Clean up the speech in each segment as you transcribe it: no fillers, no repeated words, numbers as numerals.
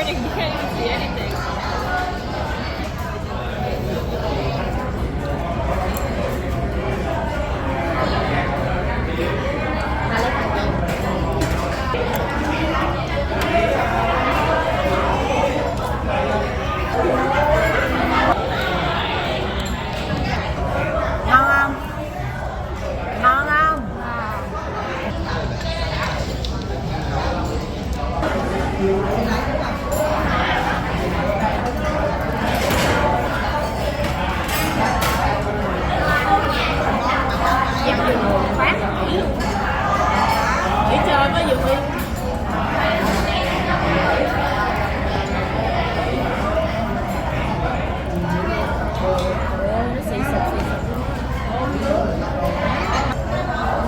recording. You can't even see anything. Ngon không? Ngon không? Phát để chơi với Dược Nguyên. Nó xì xịt xì xịt.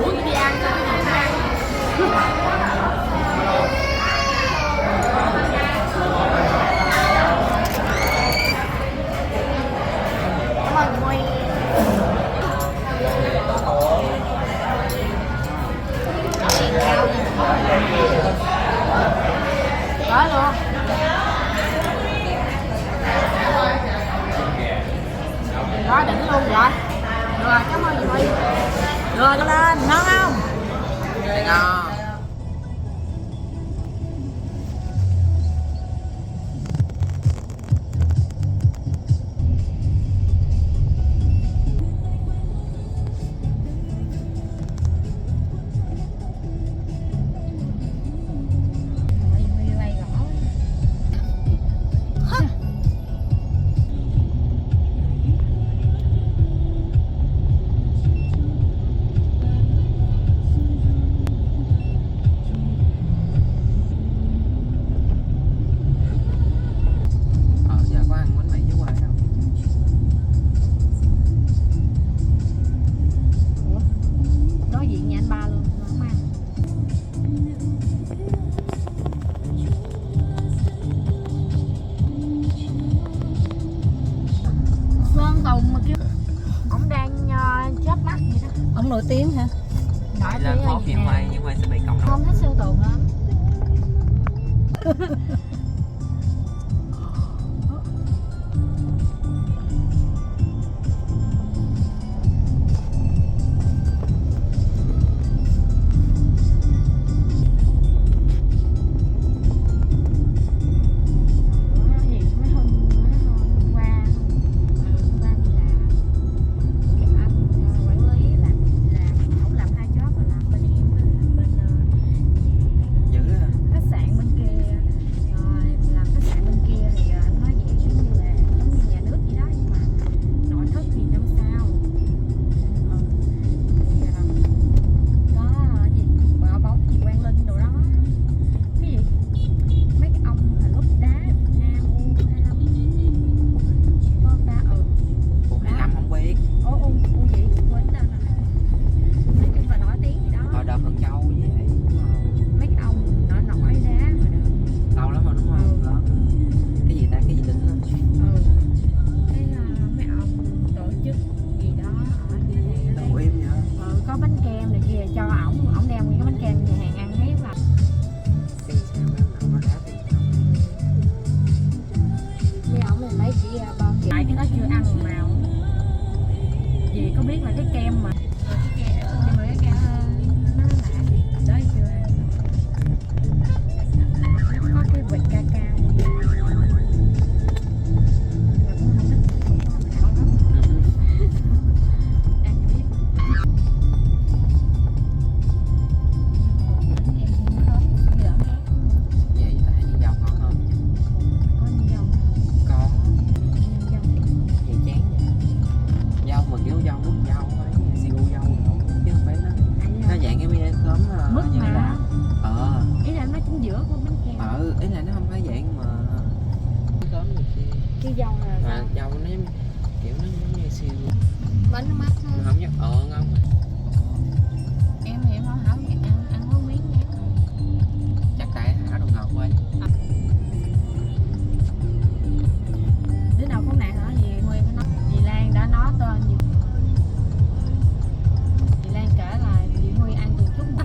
Ủa đi ăn thôi, đi ăn. Cảm ơn Nguyên. Đó luôn. Đó đỉnh luôn rồi. Rồi cảm ơn chị Huy. Rồi nó lên, ngon không? Ngon. Ông nổi tiếng hả? Nổi tiếng là gì nè? Nhưng mà sẽ bị cộng không thích Sơn Tùng lắm.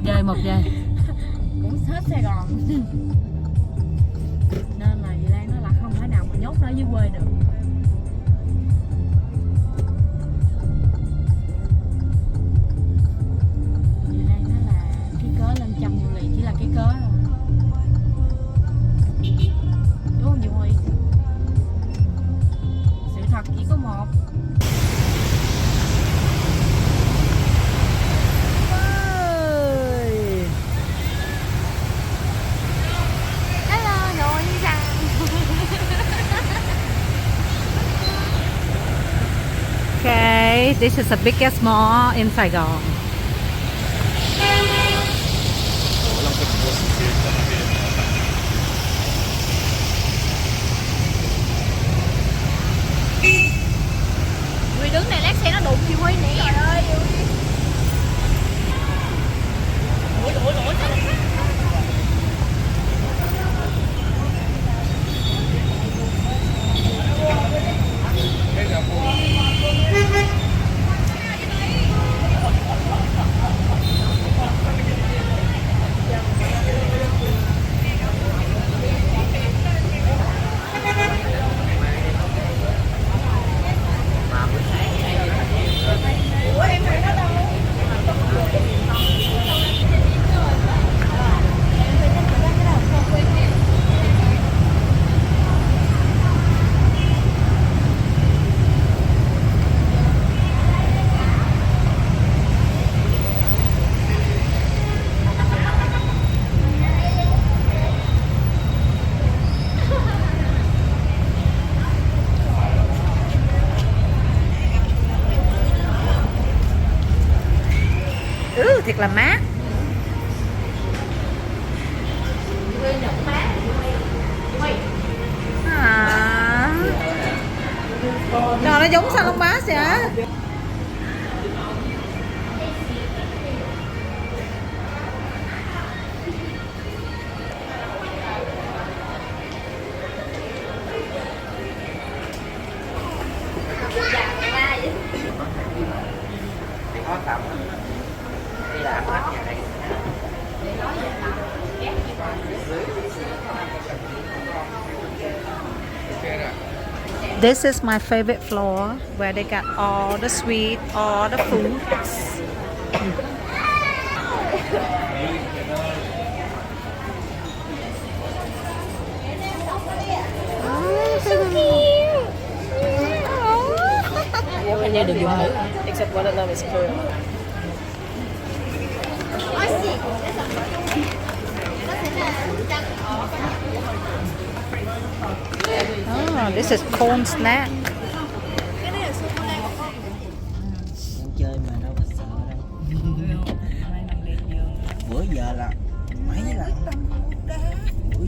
Chơi một chơi cũng hết Sài Gòn nên là nhốt nó dưới quê được. Ở đây nó là cái cớ lên trăm du lịch, chỉ là cái cớ thôi. Đúng không Duy Huy? Sự thật chỉ có một. Okay, this is the biggest mall in Saigon. Huy đứng này lát xe nó đụng chị Huy nè. Trời ơi. Ủa. Thiệt là mát. Trời, nó giống Salon Pass vậy á. This is my favorite floor where they got all the sweet, all the foods. So cute. Hình như được dùng thử. Except one of them is Korean. Oh, this is corn snack. Chơi mà đâu có sợ đâu. Bữa giờ là mấy lần buổi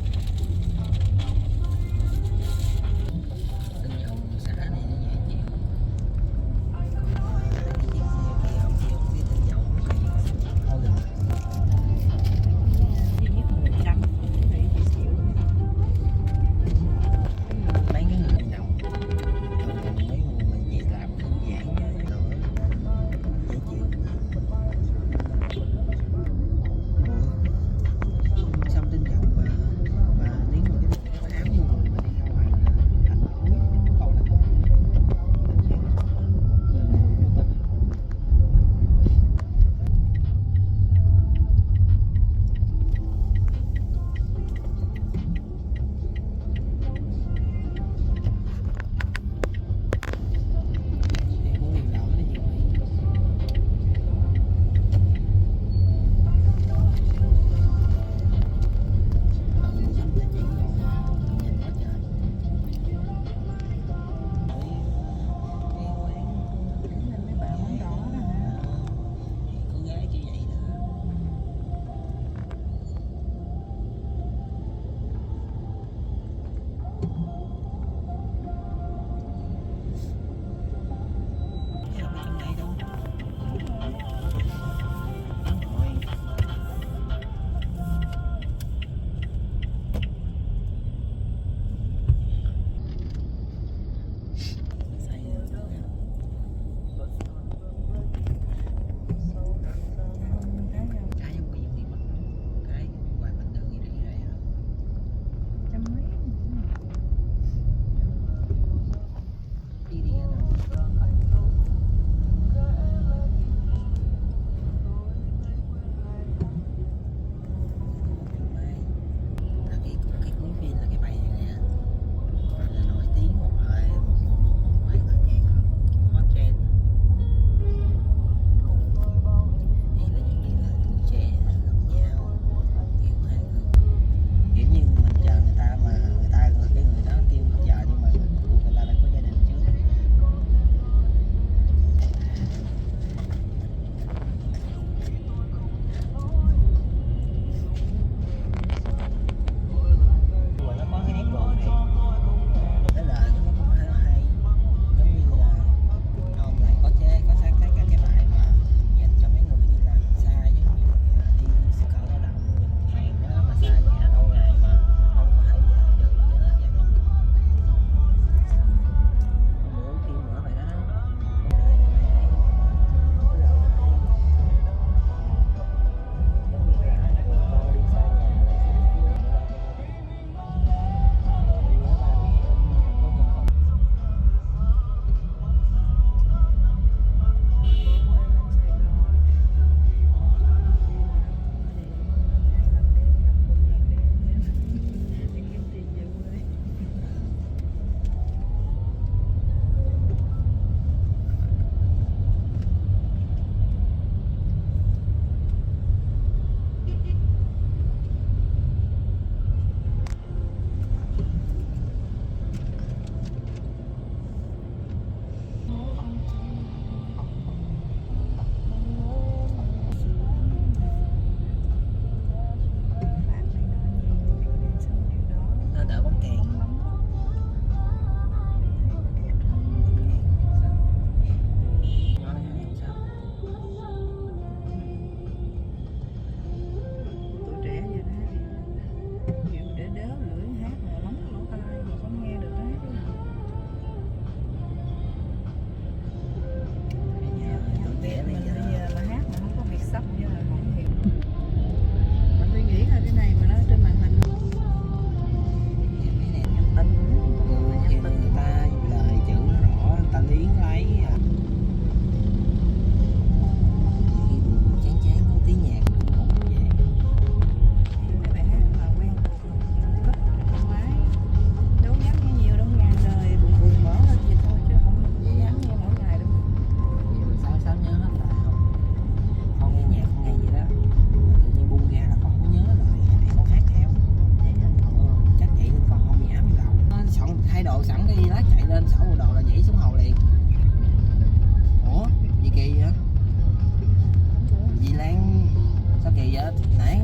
gì á nãy.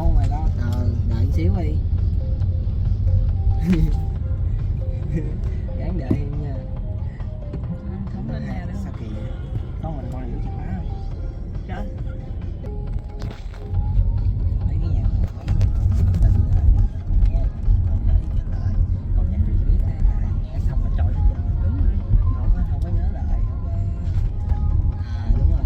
Oh my god. Đợi xíu đi. Gán đợi nha. Không lên nhà đâu. Sao kỳ vậy? Con mình con này giữ chìa khóa không? Trời. Mấy cái nhạc mấy cái nhạc tình á, con nghe con gửi cho lời, con nhạc viết này nghe xong là trôi hết trơn. Đúng rồi. Không có nhớ lại, không có. Đúng rồi.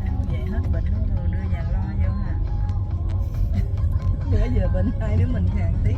Sao về hết bệnh rồi đưa nhà lo vô hả? Bữa giờ bệnh hai đứa mình càng tiếc.